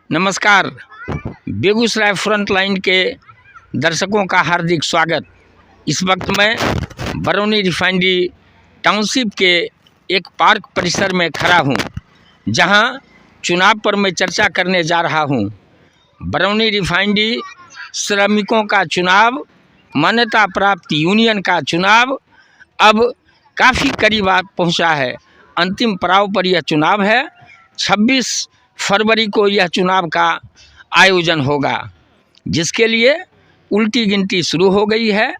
नमस्कार। Begusarai front line के दर्शकों का हार्दिक स्वागत। इस वक्त मैं बरौनी रिफाइनरी टाउनशिप के एक पार्क परिसर में खड़ा हूं, जहां चुनाव पर मैं चर्चा करने जा रहा हूं। बरौनी रिफाइनरी श्रमिकों का चुनाव, मान्यता प्राप्त यूनियन का चुनाव अब काफ़ी करीब आ पहुँचा है। अंतिम पड़ाव पर यह चुनाव है। 26 फरवरी को यह चुनाव का आयोजन होगा, जिसके लिए उल्टी गिनती शुरू हो गई है।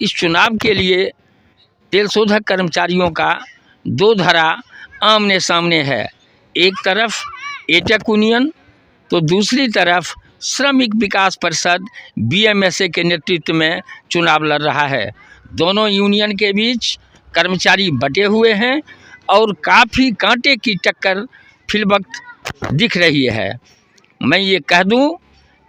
इस चुनाव के लिए तेल शोधक कर्मचारियों का दो धड़ा आमने सामने है। एक तरफ एटक यूनियन तो दूसरी तरफ श्रमिक विकास परिषद BMSA के नेतृत्व में चुनाव लड़ रहा है। दोनों यूनियन के बीच कर्मचारी बटे हुए हैं और काफ़ी कांटे की टक्कर फिलवक्त दिख रही है। मैं ये कह दूं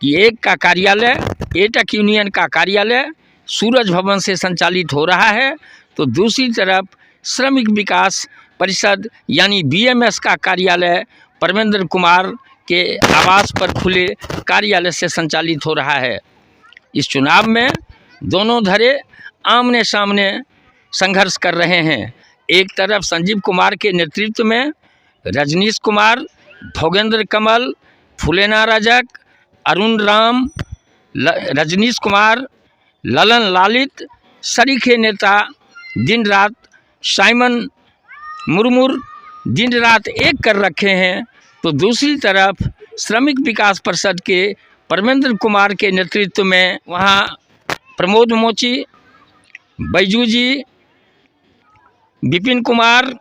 कि एक का कार्यालय, एटक यूनियन का कार्यालय सूरज भवन से संचालित हो रहा है, तो दूसरी तरफ श्रमिक विकास परिषद यानी BMS का कार्यालय परमेंद्र कुमार के आवास पर खुले कार्यालय से संचालित हो रहा है। इस चुनाव में दोनों धड़े आमने सामने संघर्ष कर रहे हैं। एक तरफ संजीव कुमार के नेतृत्व में रजनीश कुमार, भोगेंद्र कमल, फुलेना रजक, अरुण राम, रजनीश कुमार, ललन लालित सरीखे नेता दिन रात साइमन मुर्मुर दिन रात एक कर रखे हैं, तो दूसरी तरफ श्रमिक विकास परिषद के परमेंद्र कुमार के नेतृत्व में वहाँ प्रमोद मोची, बैजू जी, विपिन कुमार,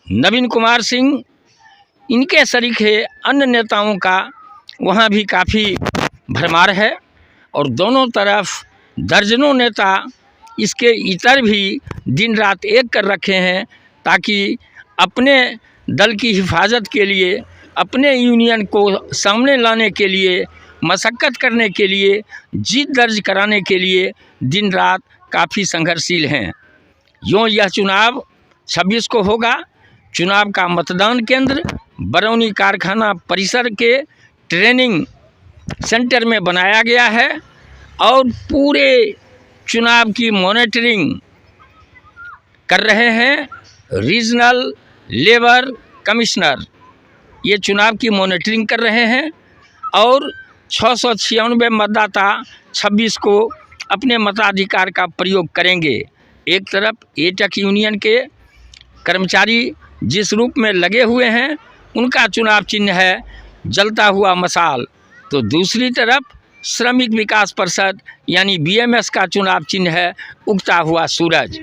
नवीन कुमार सिंह, इनके सरीखे अन्य नेताओं का वहाँ भी काफ़ी भरमार है। और दोनों तरफ दर्जनों नेता इसके इतर भी दिन रात एक कर रखे हैं, ताकि अपने दल की हिफाजत के लिए, अपने यूनियन को सामने लाने के लिए, मशक्क़त करने के लिए, जीत दर्ज कराने के लिए दिन रात काफ़ी संघर्षशील हैं। यूँ यह चुनाव 26 को होगा। चुनाव का मतदान केंद्र बरौनी कारखाना परिसर के ट्रेनिंग सेंटर में बनाया गया है और पूरे चुनाव की मॉनिटरिंग कर रहे हैं रीजनल लेबर कमिश्नर। ये चुनाव की मॉनिटरिंग कर रहे हैं और 696 मतदाता 26 को अपने मताधिकार का प्रयोग करेंगे। एक तरफ एटक यूनियन के कर्मचारी जिस रूप में लगे हुए हैं, उनका चुनाव चिन्ह है जलता हुआ मशाल, तो दूसरी तरफ श्रमिक विकास परिषद यानी BMS का चुनाव चिन्ह है उगता हुआ सूरज।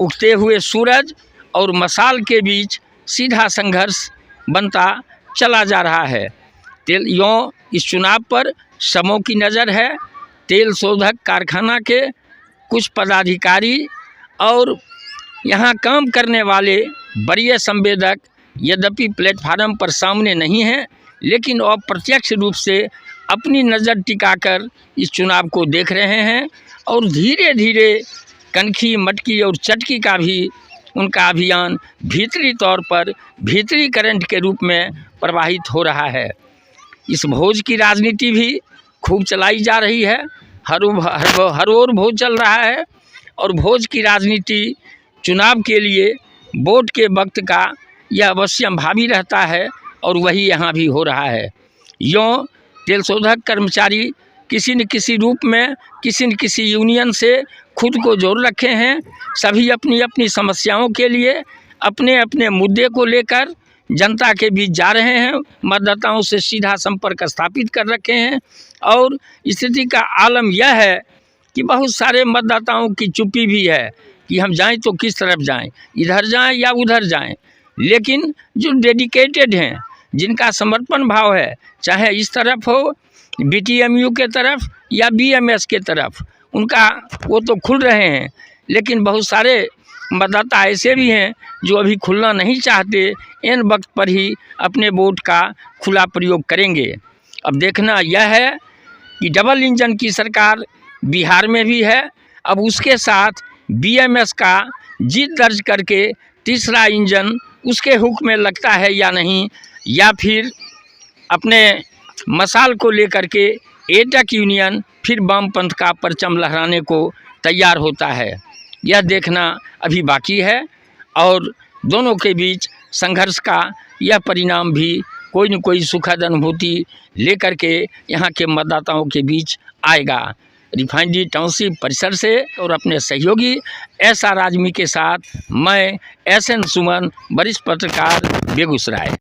उगते हुए सूरज और मशाल के बीच सीधा संघर्ष बनता चला जा रहा है। यूँ इस चुनाव पर समूह की नज़र है। तेल शोधक कारखाना के कुछ पदाधिकारी और यहाँ काम करने वाले वरीय संवेदक यद्यपि प्लेटफार्म पर सामने नहीं हैं, लेकिन अप्रत्यक्ष रूप से अपनी नज़र टिकाकर इस चुनाव को देख रहे हैं और धीरे धीरे कनखी, मटकी और चटकी का भी उनका अभियान भीतरी तौर पर भीतरी करंट के रूप में प्रवाहित हो रहा है। इस भोज की राजनीति भी खूब चलाई जा रही है। हर ओर भोज चल रहा है और भोज की राजनीति चुनाव के लिए वोट के वक्त का यह अवश्यंभावी रहता है और वही यहाँ भी हो रहा है। यूँ तेल शोधक कर्मचारी किसी न किसी रूप में किसी न किसी यूनियन से खुद को जोड़ रखे हैं। सभी अपनी अपनी समस्याओं के लिए, अपने अपने मुद्दे को लेकर जनता के बीच जा रहे हैं। मतदाताओं से सीधा संपर्क स्थापित कर रखे हैं और स्थिति का आलम यह है कि बहुत सारे मतदाताओं की चुप्पी भी है कि हम जाएं तो किस तरफ जाएं, इधर जाएं या उधर जाएं। लेकिन जो डेडिकेटेड हैं, जिनका समर्पण भाव है, चाहे इस तरफ हो BTMU के तरफ या BMS के तरफ, उनका वो तो खुल रहे हैं। लेकिन बहुत सारे मतदाता ऐसे भी हैं जो अभी खुलना नहीं चाहते, इन वक्त पर ही अपने वोट का खुला प्रयोग करेंगे। अब देखना यह है कि डबल इंजन की सरकार बिहार में भी है। अब उसके साथ BMS का जीत दर्ज करके तीसरा इंजन उसके हुक में लगता है या नहीं, या फिर अपने मसाल को लेकर के एटक यूनियन फिर वामपंथ का परचम लहराने को तैयार होता है, यह देखना अभी बाकी है। और दोनों के बीच संघर्ष का यह परिणाम भी कोई न कोई सुखद अनुभूति लेकर के यहाँ के मतदाताओं के बीच आएगा। रिफाइनरी टाउनशिप परिसर से और अपने सहयोगी एस आर आजमी के साथ मैं SN सुमन, वरिष्ठ पत्रकार, बेगूसराय।